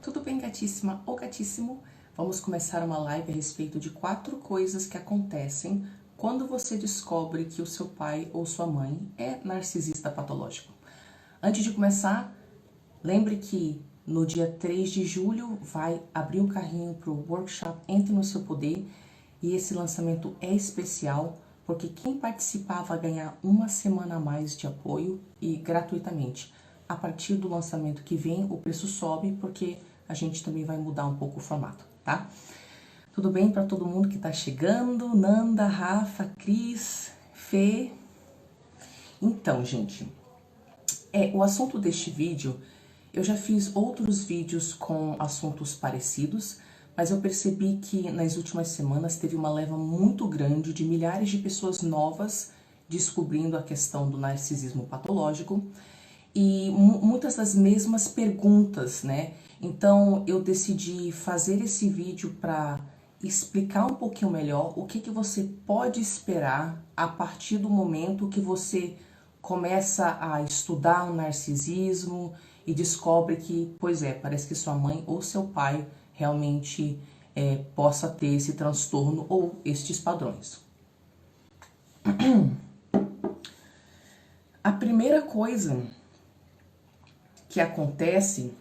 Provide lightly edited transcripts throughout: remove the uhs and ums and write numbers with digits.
Tudo bem, gatíssima ou gatíssimo? Vamos começar uma live a respeito de 4 coisas que acontecem quando você descobre que o seu pai ou sua mãe é narcisista patológico. Antes de começar, lembre que no dia 3 de julho vai abrir o carrinho para o workshop Entre no Seu Poder, e esse lançamento é especial porque quem participar vai ganhar uma semana a mais de apoio e gratuitamente. A partir do lançamento que vem, o preço sobe porque a gente também vai mudar um pouco o formato, tá? Tudo bem para todo mundo que tá chegando? Nanda, Rafa, Cris, Fê. Então, gente, o assunto deste vídeo, eu já fiz outros vídeos com assuntos parecidos, mas eu percebi que nas últimas semanas teve uma leva muito grande de milhares de pessoas novas descobrindo a questão do narcisismo patológico e muitas das mesmas perguntas, né? Então eu decidi fazer esse vídeo para explicar um pouquinho melhor o que você pode esperar a partir do momento que você começa a estudar o narcisismo e descobre que, pois é, parece que sua mãe ou seu pai realmente possa ter esse transtorno ou estes padrões. A primeira coisa que acontece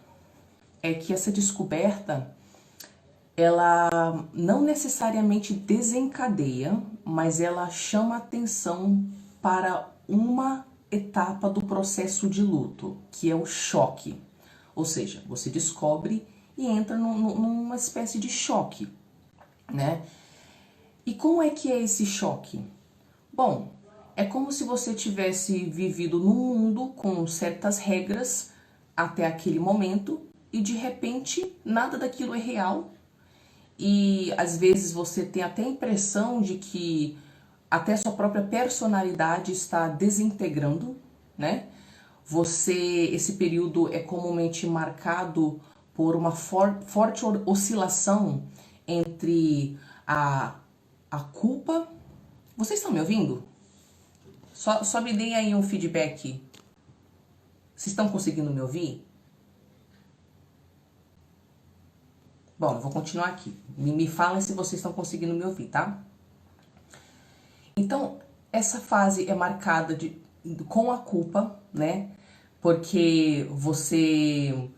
é que essa descoberta, ela não necessariamente desencadeia, mas ela chama atenção para uma etapa do processo de luto, que é o choque. Ou seja, você descobre e entra numa espécie de choque, né? E como é que é esse choque? Bom, é como se você tivesse vivido num mundo com certas regras até aquele momento e de repente nada daquilo é real e às vezes você tem até a impressão de que até sua própria personalidade está desintegrando, né? Esse período é comumente marcado por uma forte oscilação entre a culpa. Vocês estão me ouvindo? Só me deem aí um feedback. Vocês estão conseguindo me ouvir? Bom, eu vou continuar aqui. Me falem se vocês estão conseguindo me ouvir, tá? Então, essa fase é marcada com a culpa, né? Porque você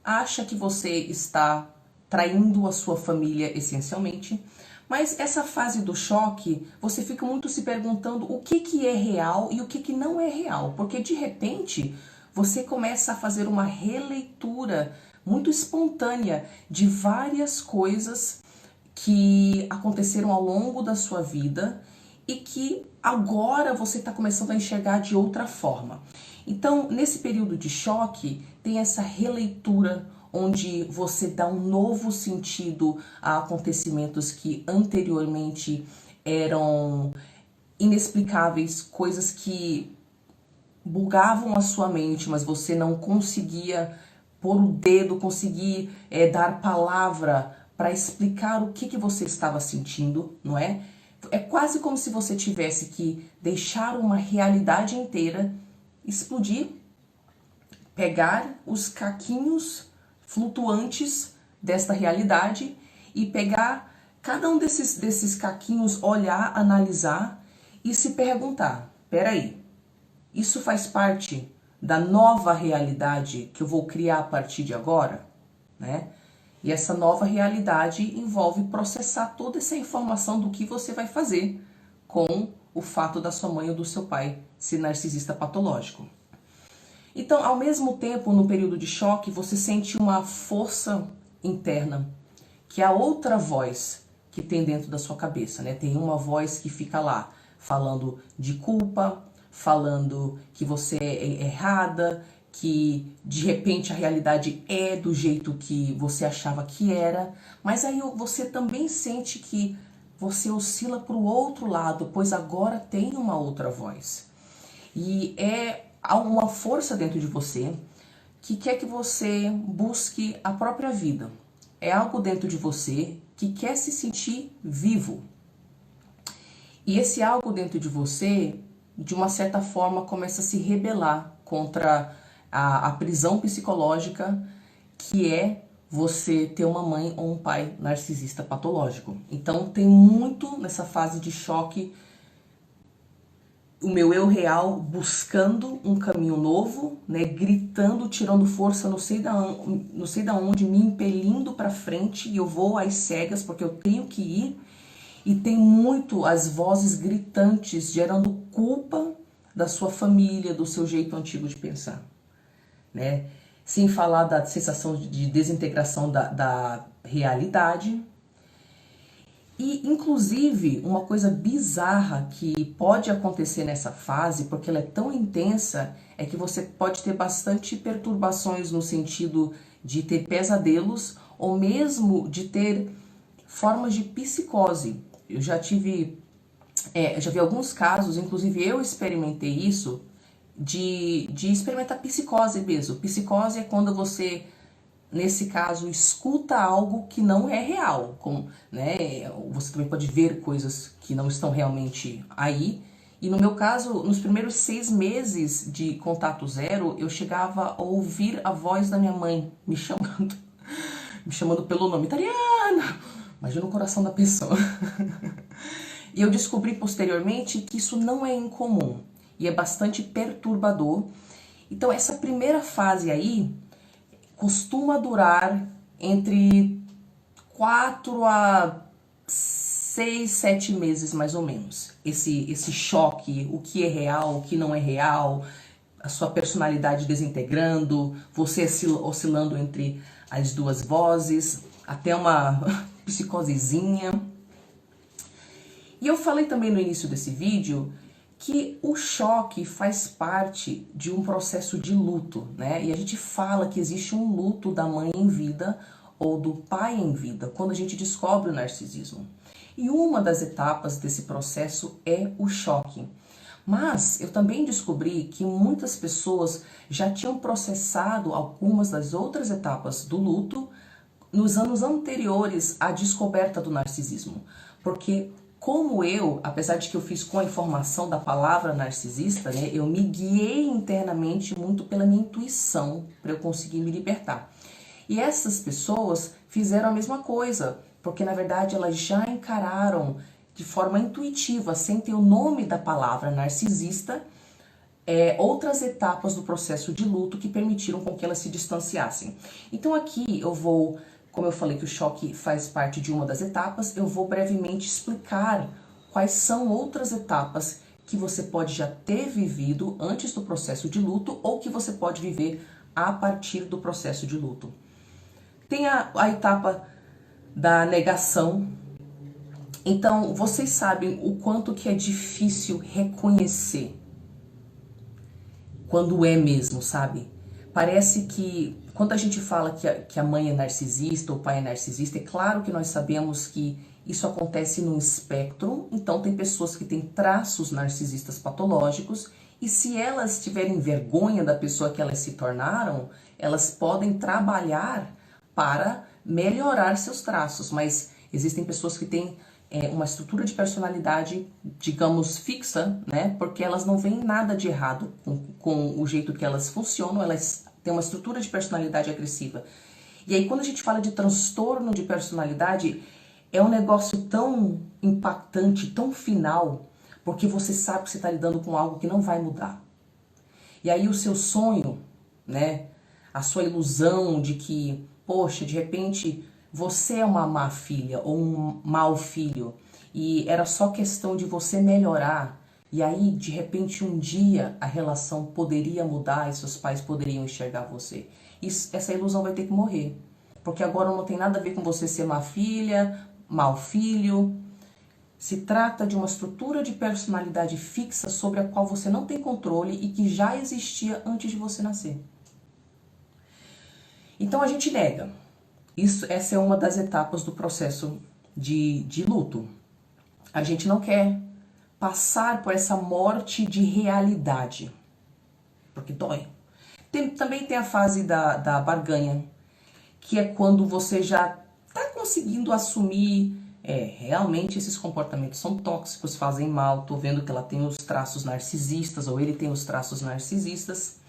acha que você está traindo a sua família essencialmente. Mas essa fase do choque, você fica muito se perguntando o que é real e o que não é real. Porque de repente, você começa a fazer uma releitura muito espontânea de várias coisas que aconteceram ao longo da sua vida e que agora você está começando a enxergar de outra forma. Então, nesse período de choque, tem essa releitura onde você dá um novo sentido a acontecimentos que anteriormente eram inexplicáveis, coisas que bugavam a sua mente, mas você não conseguia pôr o dedo, conseguir dar palavra para explicar o que você estava sentindo, não é? É quase como se você tivesse que deixar uma realidade inteira explodir, pegar os caquinhos flutuantes desta realidade e pegar cada um desses caquinhos, olhar, analisar e se perguntar, peraí, isso faz parte da nova realidade que eu vou criar a partir de agora, né? E essa nova realidade envolve processar toda essa informação do que você vai fazer com o fato da sua mãe ou do seu pai ser narcisista patológico. Então, ao mesmo tempo, no período de choque, você sente uma força interna, que é a outra voz que tem dentro da sua cabeça, né? Tem uma voz que fica lá, falando de culpa, falando que você é errada, que de repente a realidade é do jeito que você achava que era, mas aí você também sente que você oscila para o outro lado, pois agora tem uma outra voz. E há uma força dentro de você que quer que você busque a própria vida. É algo dentro de você que quer se sentir vivo. E esse algo dentro de você, de uma certa forma, começa a se rebelar contra a prisão psicológica que é você ter uma mãe ou um pai narcisista patológico. Então tem muito nessa fase de choque o meu eu real buscando um caminho novo, né, gritando, tirando força, não sei da onde, me impelindo para frente, e eu vou às cegas porque eu tenho que ir. E tem muito as vozes gritantes gerando culpa da sua família, do seu jeito antigo de pensar, né? Sem falar da sensação de desintegração da realidade. E, inclusive, uma coisa bizarra que pode acontecer nessa fase, porque ela é tão intensa, é que você pode ter bastante perturbações no sentido de ter pesadelos ou mesmo de ter formas de psicose. Eu já vi alguns casos, inclusive eu experimentei isso, de experimentar psicose mesmo. Psicose é quando você, nesse caso, escuta algo que não é real, né? Você também pode ver coisas que não estão realmente aí. E no meu caso, nos primeiros 6 meses de contato zero, eu chegava a ouvir a voz da minha mãe me chamando pelo nome, Tariana! Imagina o coração da pessoa. E eu descobri posteriormente que isso não é incomum e é bastante perturbador. Então essa primeira fase aí costuma durar entre 4 a 6, 7 meses mais ou menos. Esse choque, o que é real, o que não é real, a sua personalidade desintegrando, você oscilando entre as duas vozes, até uma psicosezinha. E eu falei também no início desse vídeo que o choque faz parte de um processo de luto, né? E a gente fala que existe um luto da mãe em vida ou do pai em vida, quando a gente descobre o narcisismo. E uma das etapas desse processo é o choque. Mas eu também descobri que muitas pessoas já tinham processado algumas das outras etapas do luto nos anos anteriores à descoberta do narcisismo. Porque como eu, apesar de que eu fiz com a informação da palavra narcisista, né, eu me guiei internamente muito pela minha intuição para eu conseguir me libertar. E essas pessoas fizeram a mesma coisa, porque na verdade elas já encararam de forma intuitiva, sem ter o nome da palavra narcisista, outras etapas do processo de luto que permitiram com que elas se distanciassem. Então aqui eu vou, como eu falei que o choque faz parte de uma das etapas, eu vou brevemente explicar quais são outras etapas que você pode já ter vivido antes do processo de luto ou que você pode viver a partir do processo de luto. Tem a etapa da negação. Então, vocês sabem o quanto que é difícil reconhecer quando é mesmo, sabe? Parece que quando a gente fala que a mãe é narcisista ou o pai é narcisista, é claro que nós sabemos que isso acontece num espectro. Então tem pessoas que têm traços narcisistas patológicos e se elas tiverem vergonha da pessoa que elas se tornaram, elas podem trabalhar para melhorar seus traços. Mas existem pessoas que têm uma estrutura de personalidade, digamos, fixa, né? Porque elas não veem nada de errado com o jeito que elas funcionam, elas têm uma estrutura de personalidade agressiva. E aí quando a gente fala de transtorno de personalidade, é um negócio tão impactante, tão final, porque você sabe que você está lidando com algo que não vai mudar. E aí o seu sonho, né? A sua ilusão de que, poxa, de repente você é uma má filha ou um mau filho e era só questão de você melhorar e aí de repente um dia a relação poderia mudar e seus pais poderiam enxergar você. Essa ilusão vai ter que morrer, porque agora não tem nada a ver com você ser má filha, mau filho. Se trata de uma estrutura de personalidade fixa sobre a qual você não tem controle e que já existia antes de você nascer. Então a gente nega. Essa é uma das etapas do processo de luto. A gente não quer passar por essa morte de realidade, porque dói. Também tem a fase da barganha, que é quando você já está conseguindo assumir, realmente esses comportamentos são tóxicos, fazem mal, tô vendo que ela tem os traços narcisistas, ou ele tem os traços narcisistas,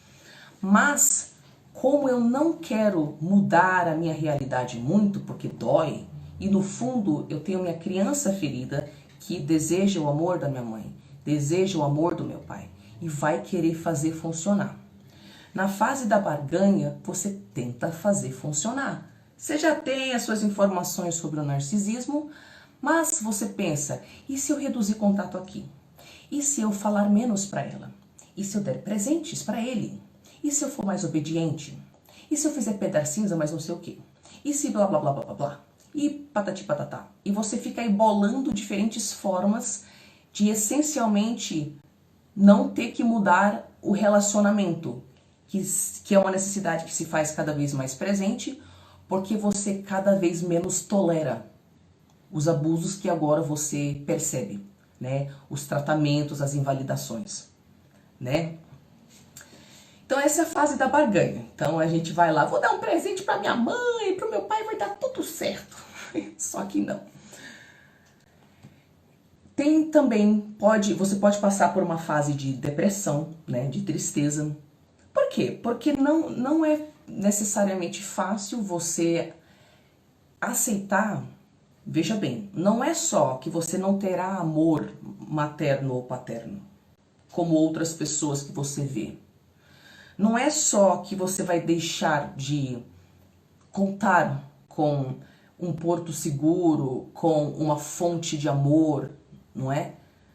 mas como eu não quero mudar a minha realidade muito, porque dói, e no fundo eu tenho minha criança ferida que deseja o amor da minha mãe, deseja o amor do meu pai e vai querer fazer funcionar. Na fase da barganha, você tenta fazer funcionar. Você já tem as suas informações sobre o narcisismo, mas você pensa, e se eu reduzir contato aqui? E se eu falar menos para ela? E se eu der presentes para ele? E se eu for mais obediente? E se eu fizer pedacinhos, mas não sei o quê? E se blá blá blá blá blá blá? E patati patatá. E você fica aí bolando diferentes formas de essencialmente não ter que mudar o relacionamento, que é uma necessidade que se faz cada vez mais presente, porque você cada vez menos tolera os abusos que agora você percebe, né? Os tratamentos, as invalidações, né? Então essa é a fase da barganha. Então a gente vai lá, vou dar um presente para minha mãe, para o meu pai, vai dar tudo certo. Só que não. Tem também, você pode passar por uma fase de depressão, né, de tristeza. Por quê? Porque não é necessariamente fácil você aceitar. Veja bem, não é só que você não terá amor materno ou paterno, como outras pessoas que você vê. Não é só que você vai deixar de contar com um porto seguro, com uma fonte de amor, não é?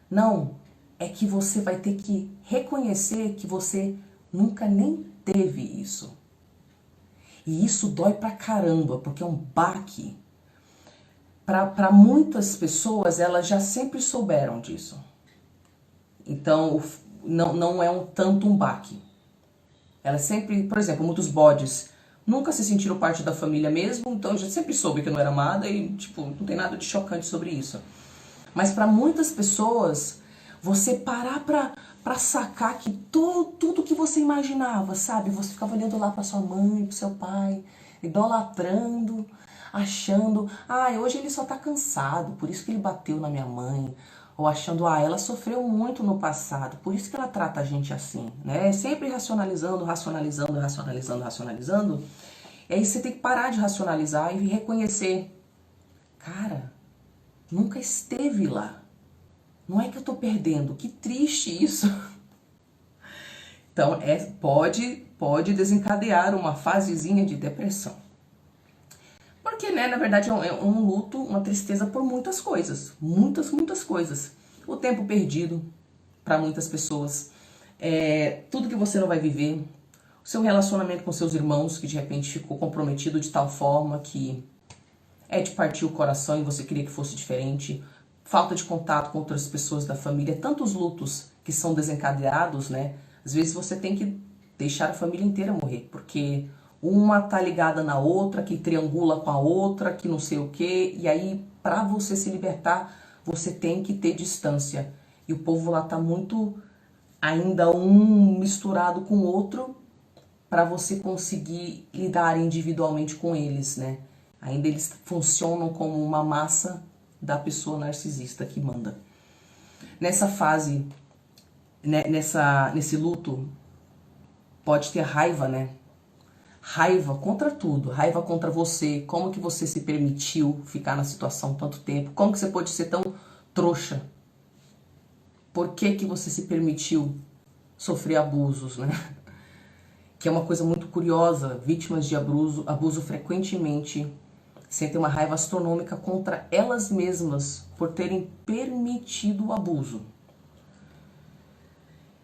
Não, é que você vai ter que reconhecer que você nunca nem teve isso. E isso dói pra caramba, porque é um baque. Para muitas pessoas, elas já sempre souberam disso. Então, não é tanto um baque. Elas sempre, por exemplo, muitos bodes nunca se sentiram parte da família mesmo, então eu já sempre soube que eu não era amada e, tipo, não tem nada de chocante sobre isso. Mas para muitas pessoas, você parar pra sacar que tudo que você imaginava, sabe? Você ficava olhando lá pra sua mãe, pro seu pai, idolatrando, achando, hoje ele só tá cansado, por isso que ele bateu na minha mãe. Ou achando, ela sofreu muito no passado, por isso que ela trata a gente assim, né? Sempre racionalizando. E aí você tem que parar de racionalizar e reconhecer. Cara, nunca esteve lá. Não é que eu tô perdendo, que triste isso. Então, pode desencadear uma fasezinha de depressão. Porque, né, na verdade é um luto, uma tristeza por muitas coisas. Muitas coisas. O tempo perdido para muitas pessoas. Tudo que você não vai viver. O seu relacionamento com seus irmãos, que de repente ficou comprometido de tal forma que te partiu o coração e você queria que fosse diferente. Falta de contato com outras pessoas da família. Tantos lutos que são desencadeados, né? Às vezes você tem que deixar a família inteira morrer, porque uma tá ligada na outra, que triangula com a outra, que não sei o quê. E aí, para você se libertar, você tem que ter distância. E o povo lá tá muito ainda um misturado com o outro para você conseguir lidar individualmente com eles, né? Ainda eles funcionam como uma massa da pessoa narcisista que manda. Nessa fase, né, nesse luto, pode ter raiva, né? Raiva contra tudo, raiva contra você, como que você se permitiu ficar na situação tanto tempo, como que você pode ser tão trouxa, por que que você se permitiu sofrer abusos, né? Que é uma coisa muito curiosa, vítimas de abuso frequentemente sentem uma raiva astronômica contra elas mesmas por terem permitido o abuso.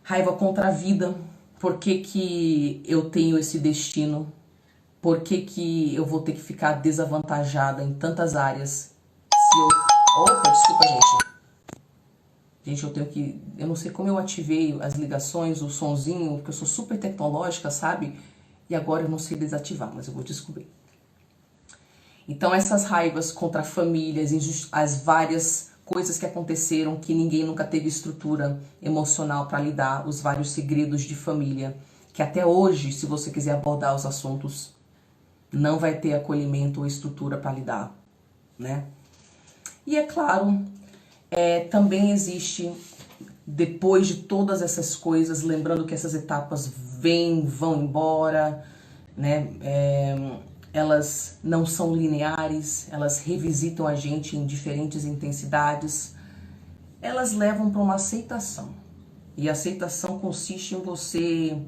Raiva contra a vida. Por que que eu tenho esse destino? Por que que eu vou ter que ficar desavantajada em tantas áreas? Opa, desculpa, gente. Gente, eu não sei como eu ativei as ligações, o sonzinho, porque eu sou super tecnológica, sabe? E agora eu não sei desativar, mas eu vou descobrir. Então essas raivas contra a família, as várias coisas que aconteceram que ninguém nunca teve estrutura emocional para lidar, os vários segredos de família, que até hoje, se você quiser abordar os assuntos, não vai ter acolhimento ou estrutura para lidar, né? E é claro, também existe, depois de todas essas coisas, lembrando que essas etapas vão embora, né? Elas não são lineares, elas revisitam a gente em diferentes intensidades. Elas levam para uma aceitação. E a aceitação consiste em você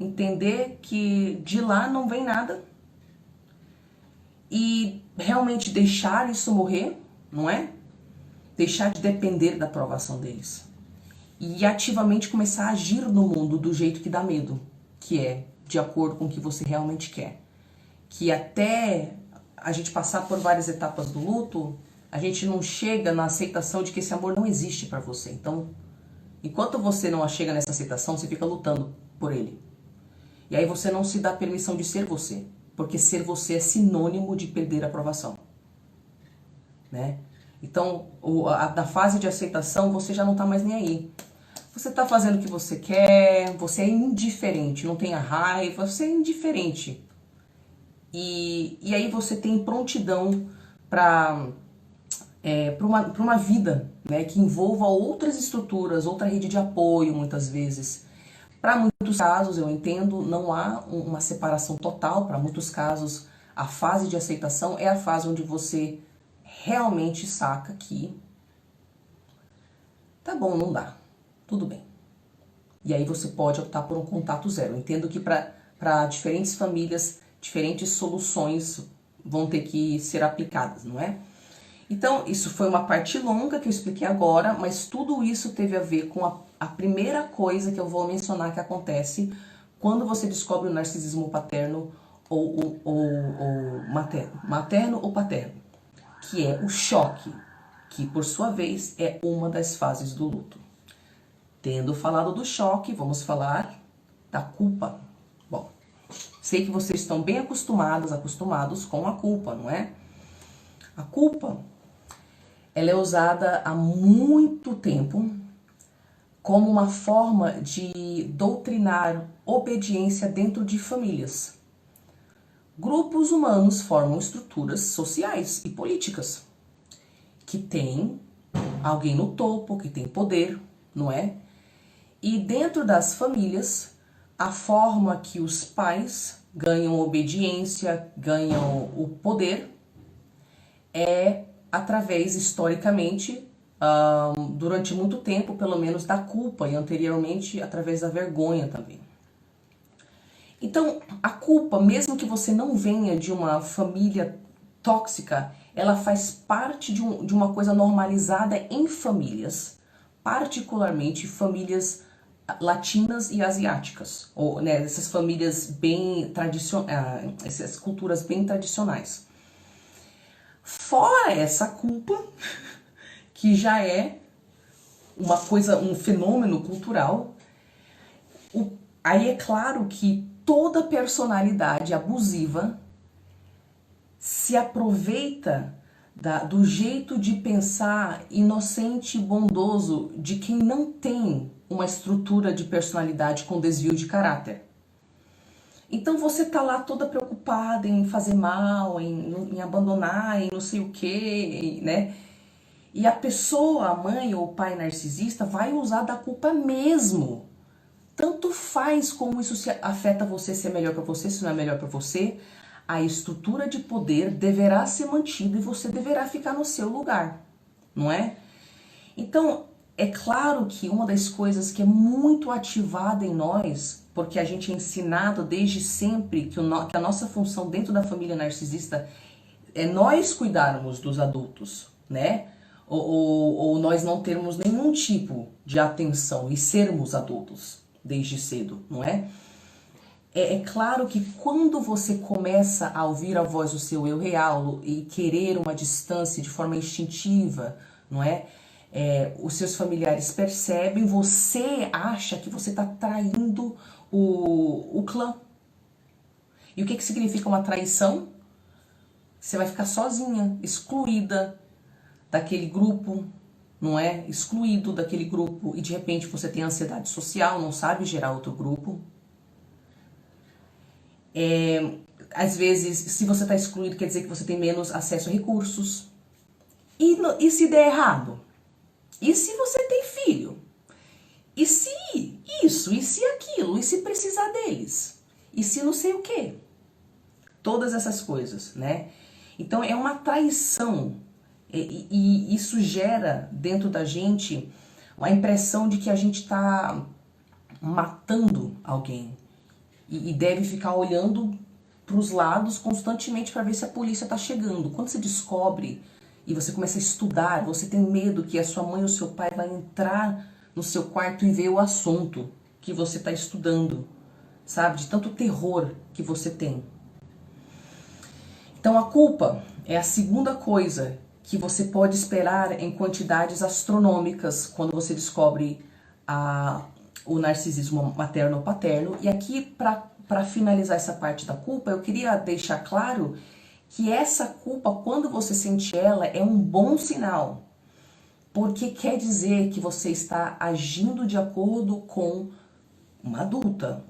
entender que de lá não vem nada e realmente deixar isso morrer, não é? Deixar de depender da aprovação deles. E ativamente começar a agir no mundo do jeito que dá medo, que é de acordo com o que você realmente quer. Que até a gente passar por várias etapas do luto, a gente não chega na aceitação de que esse amor não existe para você. Então, enquanto você não chega nessa aceitação, você fica lutando por ele. E aí você não se dá permissão de ser você, porque ser você é sinônimo de perder a aprovação, né? Então, na fase de aceitação, você já não tá mais nem aí. Você tá fazendo o que você quer, você é indiferente, não tenha raiva, você é indiferente. E aí você tem prontidão para uma vida, né, que envolva outras estruturas, outra rede de apoio, muitas vezes. Para muitos casos, eu entendo, não há uma separação total. Para muitos casos, a fase de aceitação é a fase onde você realmente saca que tá bom, não dá, tudo bem. E aí você pode optar por um contato zero. Eu entendo que para diferentes famílias, diferentes soluções vão ter que ser aplicadas, não é? Então, isso foi uma parte longa que eu expliquei agora, mas tudo isso teve a ver com a primeira coisa que eu vou mencionar que acontece quando você descobre o narcisismo paterno ou materno ou paterno, que é o choque, que por sua vez é uma das fases do luto. Tendo falado do choque, vamos falar da culpa. Bom, sei que vocês estão bem acostumados com a culpa, não é? A culpa, ela é usada há muito tempo como uma forma de doutrinar obediência dentro de famílias. Grupos humanos formam estruturas sociais e políticas que tem alguém no topo, que tem poder, não é? E dentro das famílias, a forma que os pais ganham obediência, ganham o poder, é através, historicamente, durante muito tempo, pelo menos, da culpa e anteriormente através da vergonha também. Então, a culpa, mesmo que você não venha de uma família tóxica, ela faz parte de uma coisa normalizada em famílias, particularmente famílias latinas e asiáticas, ou né, essas famílias bem tradicionais, essas culturas bem tradicionais. Fora essa culpa, que já é uma coisa, um fenômeno cultural, aí é claro que toda personalidade abusiva se aproveita do jeito de pensar inocente e bondoso de quem não tem uma estrutura de personalidade com desvio de caráter. Então você tá lá toda preocupada em fazer mal, em abandonar, em não sei o que, né? E a pessoa, a mãe ou o pai narcisista vai usar da culpa mesmo. Tanto faz como isso afeta você, se é melhor para você, se não é melhor para você. A estrutura de poder deverá ser mantida e você deverá ficar no seu lugar, não é? Então, é claro que uma das coisas que é muito ativada em nós, porque a gente é ensinado desde sempre que a nossa função dentro da família narcisista é nós cuidarmos dos adultos, né? Ou nós não termos nenhum tipo de atenção e sermos adultos desde cedo, não é? É claro que quando você começa a ouvir a voz do seu eu real e querer uma distância de forma instintiva, não é? Os seus familiares percebem, você acha que você está traindo o clã. E o que significa uma traição? Você vai ficar sozinha, excluída daquele grupo, não é? Excluído daquele grupo e de repente você tem ansiedade social, não sabe gerar outro grupo. Às vezes, se você está excluído, quer dizer que você tem menos acesso a recursos. E se der errado? E se você tem filho? E se isso? E se aquilo? E se precisar deles? E se não sei o quê? todas essas coisas, né? Então é uma traição e isso gera dentro da gente a impressão de que a gente está matando alguém e deve ficar olhando para os lados constantemente para ver se a polícia está chegando. Quando você descobre e você começa a estudar, você tem medo que a sua mãe ou seu pai vai entrar no seu quarto e ver o assunto que você está estudando, sabe? De tanto terror que você tem. Então a culpa é a segunda coisa que você pode esperar em quantidades astronômicas quando você descobre o narcisismo materno ou paterno. E aqui, para finalizar essa parte da culpa, eu queria deixar claro que essa culpa, quando você sente ela, é um bom sinal. Porque quer dizer que você está agindo de acordo com uma adulta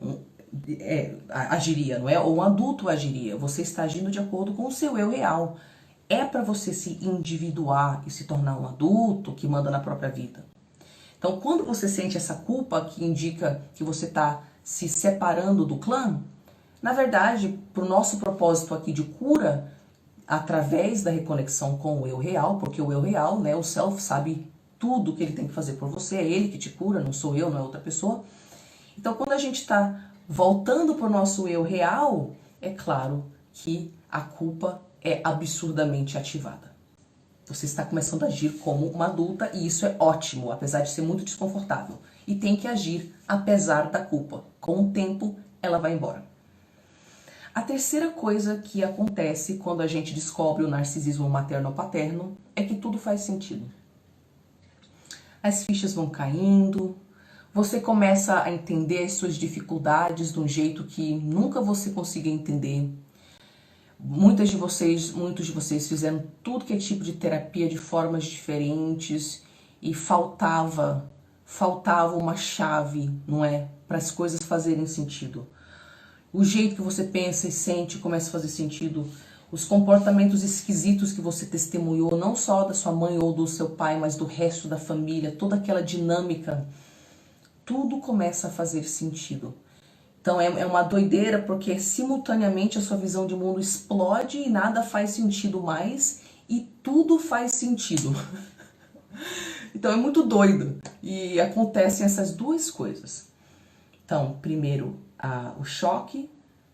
agiria, não é? Ou um adulto agiria. Você está agindo de acordo com o seu eu real. É para você se individuar e se tornar um adulto que manda na própria vida. Então, quando você sente essa culpa que indica que você está se separando do clã, na verdade, para o nosso propósito aqui de cura, através da reconexão com o eu real, porque o eu real, né, o self, sabe tudo que ele tem que fazer por você, é ele que te cura, não sou eu, não é outra pessoa. Então, quando a gente está voltando para o nosso eu real, é claro que a culpa é absurdamente ativada. Você está começando a agir como uma adulta e isso é ótimo, apesar de ser muito desconfortável. E tem que agir apesar da culpa. Com o tempo, ela vai embora. A terceira coisa que acontece quando a gente descobre o narcisismo materno ou paterno é que tudo faz sentido. As fichas vão caindo, você começa a entender as suas dificuldades de um jeito que nunca você conseguia entender. Muitos de vocês fizeram tudo que é tipo de terapia de formas diferentes e faltava uma chave, não é? Para as coisas fazerem sentido. O jeito que você pensa e sente começa a fazer sentido. Os comportamentos esquisitos que você testemunhou, não só da sua mãe ou do seu pai, mas do resto da família, toda aquela dinâmica, tudo começa a fazer sentido. Então é uma doideira porque simultaneamente a sua visão de mundo explode e nada faz sentido mais e tudo faz sentido. Então é muito doido e acontecem essas duas coisas. Então, primeiro o choque,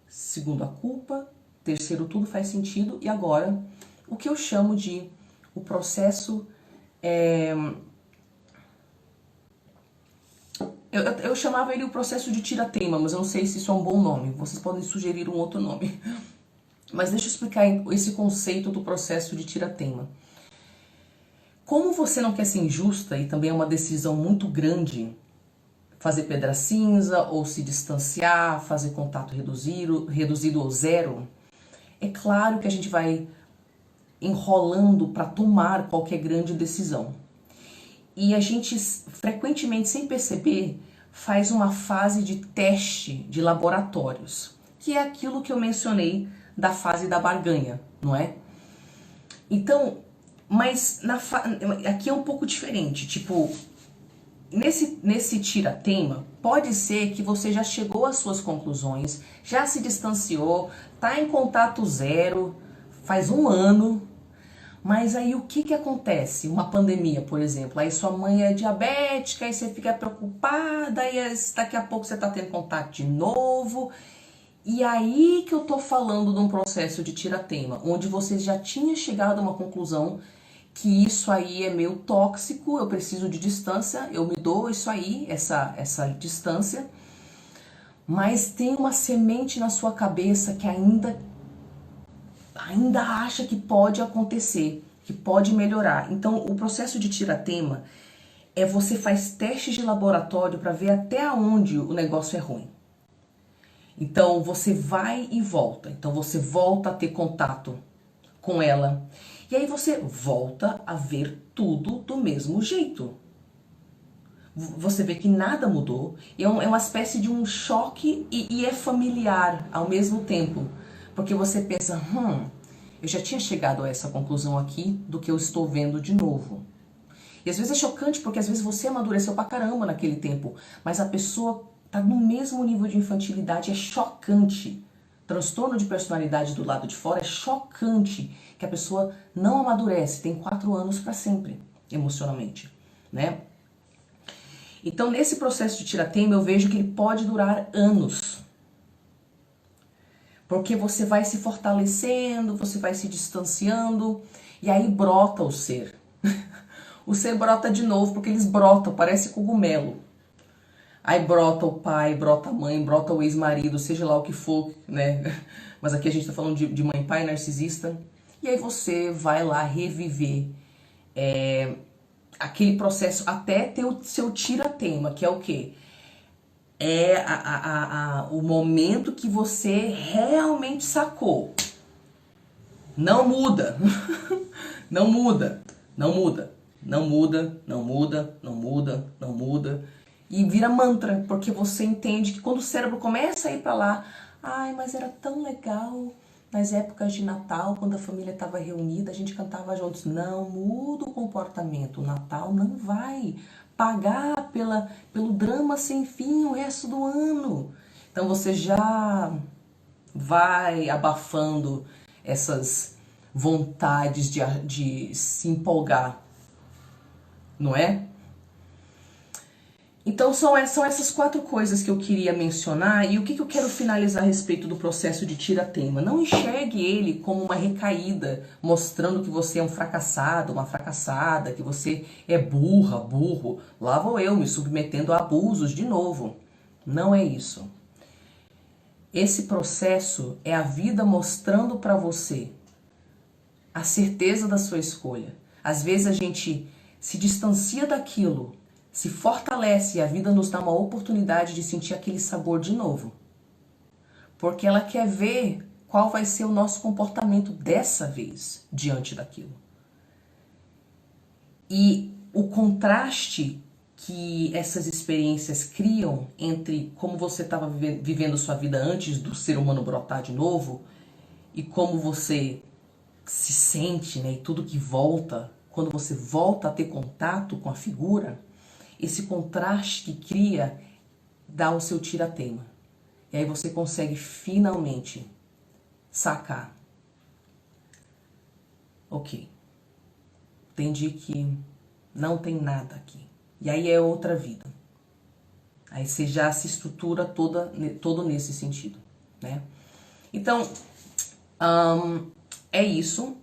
segundo a culpa, terceiro tudo faz sentido e agora o que eu chamo de o processo eu chamava ele o processo de tira-teima, mas eu não sei se isso é um bom nome. Vocês podem sugerir um outro nome. Mas deixa eu explicar esse conceito do processo de tira-teima. Como você não quer ser injusta, e também é uma decisão muito grande, fazer pedra cinza ou se distanciar, fazer contato reduzido ou zero, é claro que a gente vai enrolando para tomar qualquer grande decisão. E a gente, frequentemente, sem perceber, faz uma fase de teste de laboratórios, que é aquilo que eu mencionei da fase da barganha, não é? Então, mas aqui é um pouco diferente, tipo, nesse tira-teima, pode ser que você já chegou às suas conclusões, já se distanciou, tá em contato zero, faz um ano. Mas aí o que acontece? Uma pandemia, por exemplo, aí sua mãe é diabética, aí você fica preocupada, aí daqui a pouco você tá tendo contato de novo. E aí que eu tô falando de um processo de tira-teima, onde você já tinha chegado a uma conclusão que isso aí é meio tóxico, eu preciso de distância, eu me dou isso aí, essa distância. Mas tem uma semente na sua cabeça que ainda acha que pode acontecer, que pode melhorar. Então, o processo de tira-tema é você faz testes de laboratório para ver até onde o negócio é ruim. Então, você vai e volta. Então, você volta a ter contato com ela. E aí você volta a ver tudo do mesmo jeito. Você vê que nada mudou. É uma espécie de um choque e é familiar ao mesmo tempo. Porque você pensa, eu já tinha chegado a essa conclusão aqui do que eu estou vendo de novo. E às vezes é chocante porque às vezes você amadureceu pra caramba naquele tempo, mas a pessoa tá no mesmo nível de infantilidade, é chocante transtorno de personalidade do lado de fora, é chocante que a pessoa não amadurece, tem 4 anos para sempre, emocionalmente, né? Então, nesse processo de tiratema, eu vejo que ele pode durar anos. Porque você vai se fortalecendo, você vai se distanciando, e aí brota o ser. O ser brota de novo, porque eles brotam, parece cogumelo. Aí brota o pai, brota a mãe, brota o ex-marido, seja lá o que for, né? Mas aqui a gente tá falando de mãe e pai narcisista. E aí você vai lá reviver aquele processo até ter o seu tiratema, que é o quê? É o momento que você realmente sacou. Não muda. Não muda. Não muda. Não muda, não muda, não muda, não muda. E vira mantra, porque você entende que quando o cérebro começa a ir pra lá, ai, mas era tão legal nas épocas de Natal, quando a família estava reunida, a gente cantava juntos. Não, muda o comportamento. O Natal não vai pagar pelo drama sem fim o resto do ano. Então você já vai abafando essas vontades de se empolgar, não é? Então são essas 4 coisas que eu queria mencionar. E o que eu quero finalizar a respeito do processo de tiratema? Não enxergue ele como uma recaída, mostrando que você é um fracassado, uma fracassada, que você é burra, burro. Lá vou eu me submetendo a abusos de novo. Não é isso. Esse processo é a vida mostrando para você a certeza da sua escolha. Às vezes a gente se distancia daquilo, se fortalece e a vida nos dá uma oportunidade de sentir aquele sabor de novo. Porque ela quer ver qual vai ser o nosso comportamento dessa vez diante daquilo. E o contraste que essas experiências criam entre como você estava vivendo sua vida antes do ser humano brotar de novo e como você se sente, né, e tudo que volta, quando você volta a ter contato com a figura, esse contraste que cria dá o seu tiratema. E aí você consegue finalmente sacar. Ok, entendi que não tem nada aqui. E aí é outra vida. Aí você já se estrutura todo nesse sentido, né? Então, é isso.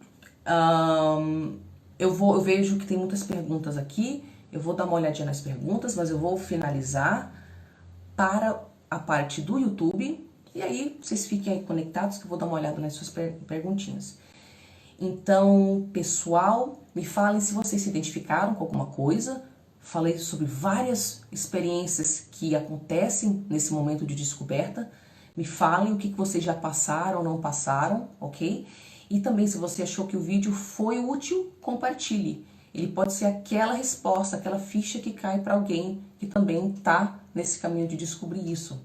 Eu vejo que tem muitas perguntas aqui. Eu vou dar uma olhadinha nas perguntas, mas eu vou finalizar para a parte do YouTube. E aí vocês fiquem aí conectados que eu vou dar uma olhada nas suas perguntinhas. Então, pessoal, me falem se vocês se identificaram com alguma coisa. Falei sobre várias experiências que acontecem nesse momento de descoberta. Me falem o que vocês já passaram ou não passaram, ok? E também, se você achou que o vídeo foi útil, compartilhe. Ele pode ser aquela resposta, aquela ficha que cai para alguém que também está nesse caminho de descobrir isso.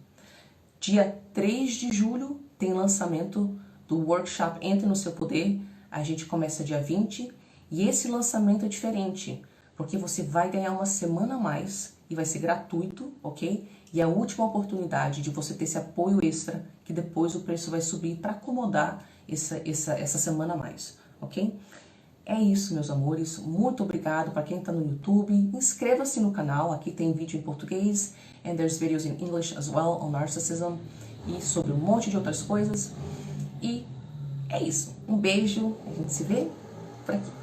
Dia 3 de julho tem lançamento do workshop Entre no Seu Poder. A gente começa dia 20 e esse lançamento é diferente, porque você vai ganhar uma semana a mais e vai ser gratuito, ok? E é a última oportunidade de você ter esse apoio extra, que depois o preço vai subir para acomodar essa semana a mais, ok? É isso, meus amores. Muito obrigado para quem está no YouTube. Inscreva-se no canal. Aqui tem vídeo em português. And there's videos in English as well on narcissism. E sobre um monte de outras coisas. E é isso. Um beijo. A gente se vê por aqui.